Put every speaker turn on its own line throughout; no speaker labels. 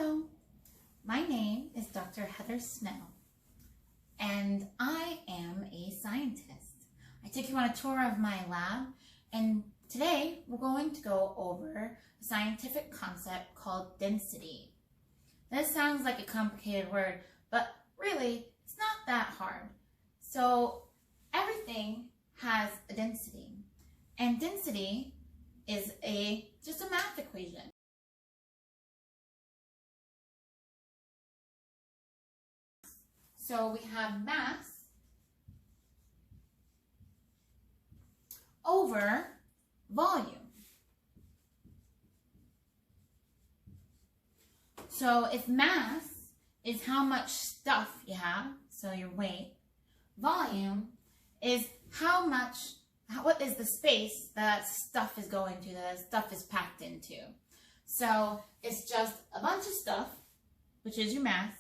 Hello, my name is Dr. Heather Snell, and I am a scientist. I took you on a tour of my lab, and today we're going to go over a scientific concept called density. This sounds like a complicated word, but really, it's not that hard. So everything has a density, and density is just a math equation. So we have mass over volume. So if mass is how much stuff you have, so your weight, volume is what is the space that stuff is going to, that stuff is packed into. So it's just a bunch of stuff, which is your mass,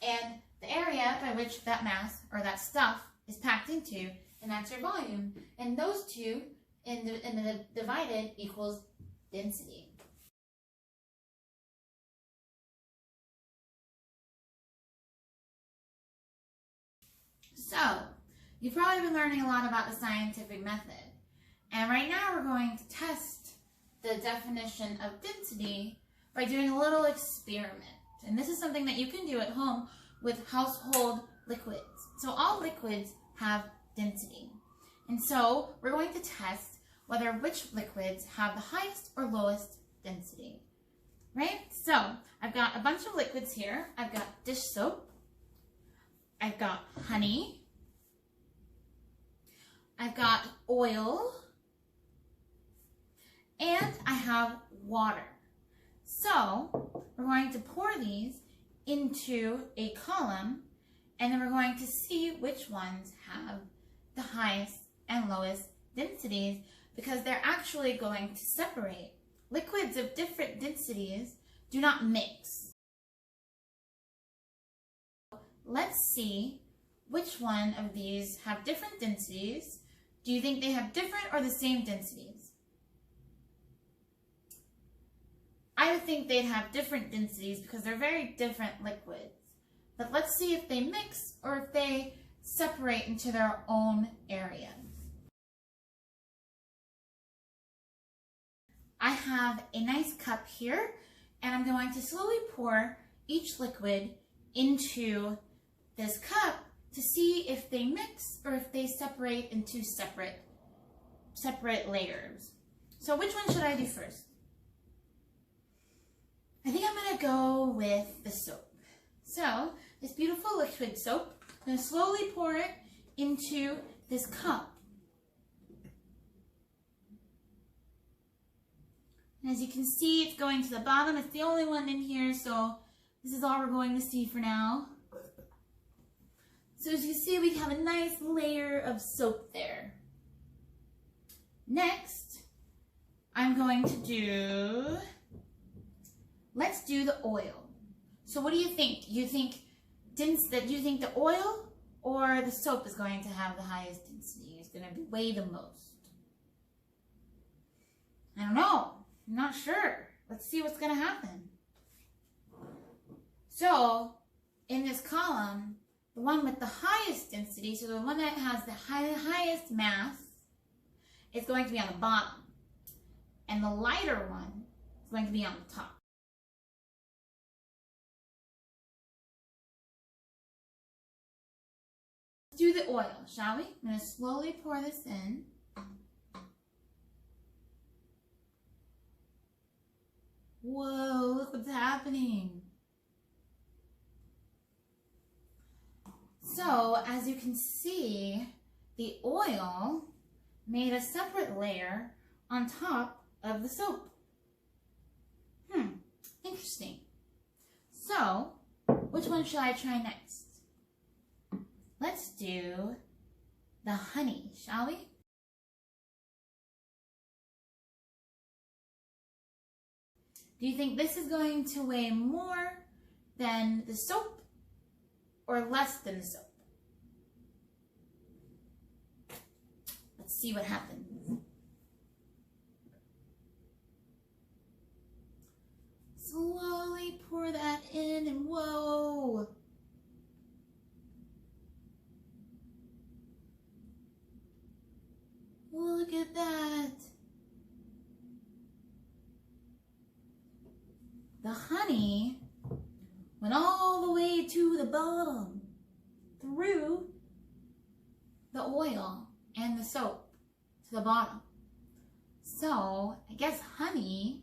and the area by which that mass or that stuff is packed into, and that's your volume. And those two in the divided equals density. So, you've probably been learning a lot about the scientific method. And right now we're going to test the definition of density by doing a little experiment. And this is something that you can do at home with household liquids. So all liquids have density. And so we're going to test which liquids have the highest or lowest density. Right? So I've got a bunch of liquids here. I've got dish soap. I've got honey. I've got oil. And I have water. So we're going to pour these into a column, and then we're going to see which ones have the highest and lowest densities, because they're actually going to separate. Liquids of different densities do not mix. Let's see which one of these have different densities. Do you think they have different or the same densities? I would think they'd have different densities because they're very different liquids. But let's see if they mix or if they separate into their own areas. I have a nice cup here, and I'm going to slowly pour each liquid into this cup to see if they mix or if they separate into separate layers. So which one should I do first? I think I'm going to go with the soap. So, this beautiful liquid soap, I'm going to slowly pour it into this cup. And as you can see, it's going to the bottom. It's the only one in here, so this is all we're going to see for now. So as you see, we have a nice layer of soap there. Next, I'm going to let's do the oil. So what do you think? Do you think the oil or the soap is going to have the highest density? It's going to weigh the most. I don't know. I'm not sure. Let's see what's going to happen. So in this column, the one with the highest density, so the one that has the highest mass, is going to be on the bottom. And the lighter one is going to be on the top. Do the oil, shall we? I'm going to slowly pour this in. Whoa, look what's happening. So, as you can see, the oil made a separate layer on top of the soap. Interesting. So, which one should I try next? Let's do the honey, shall we? Do you think this is going to weigh more than the soap or less than the soap? Let's see what happens. Slowly pour that the honey went all the way to the bottom through the oil and the soap to the bottom. So I guess honey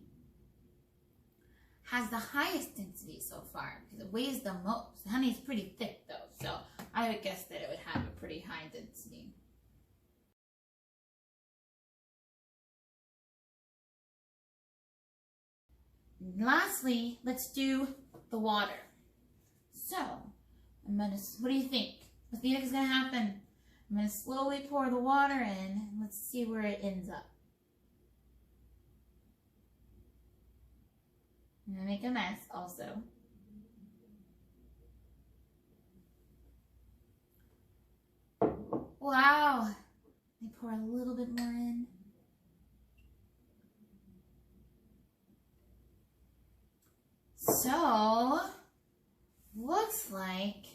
has the highest density so far because it weighs the most. Honey is pretty thick though, so I would guess that it would have a pretty high density. Lastly, let's do the water. So, what do you think? What do you think is going to happen? I'm going to slowly pour the water in and let's see where it ends up. I'm going to make a mess also. Wow. Let me pour a little bit more in. So, looks like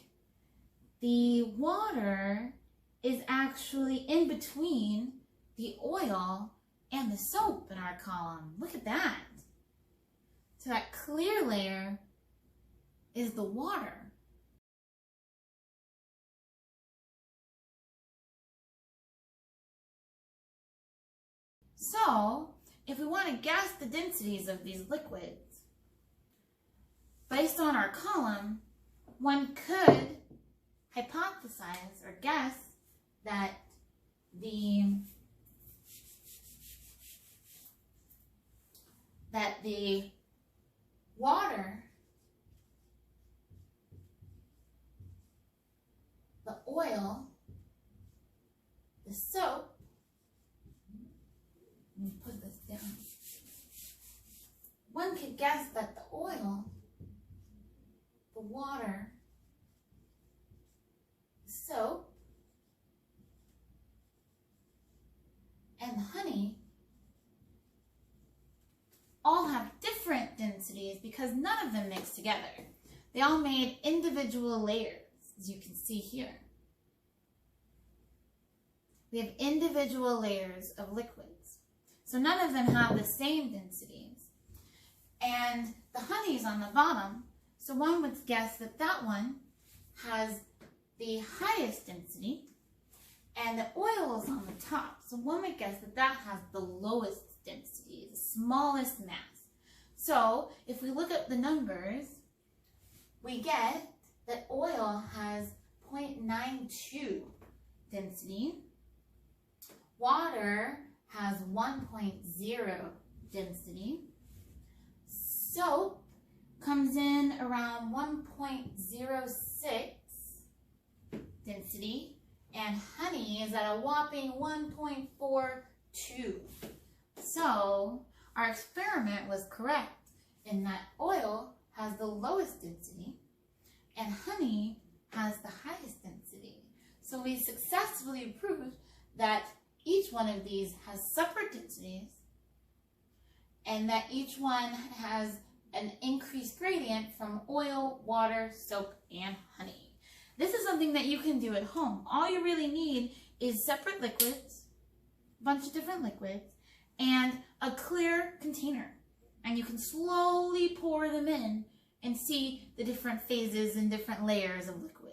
the water is actually in between the oil and the soap in our column. Look at that. So that clear layer is the water. So, if we want to guess the densities of these liquids, based on our column, one could hypothesize or guess that the water, the oil, the soap, let me put this down. One could guess that the oil, the water, the soap, and the honey all have different densities because none of them mix together. They all made individual layers, as you can see here. We have individual layers of liquids. So none of them have the same densities. And the honey is on the bottom, so one would guess that that one has the highest density, and the oil is on the top. So one would guess that that has the lowest density, the smallest mass. So if we look at the numbers, we get that oil has 0.92 density. Water has 1.0 density. Soap comes in around 1.06 density, and honey is at a whopping 1.42. So our experiment was correct in that oil has the lowest density and honey has the highest density. So we successfully proved that each one of these has separate densities and that each one has an increased gradient from oil, water, soap, and honey. This is something that you can do at home. All you really need is separate liquids, a bunch of different liquids, and a clear container. And you can slowly pour them in and see the different phases and different layers of liquid.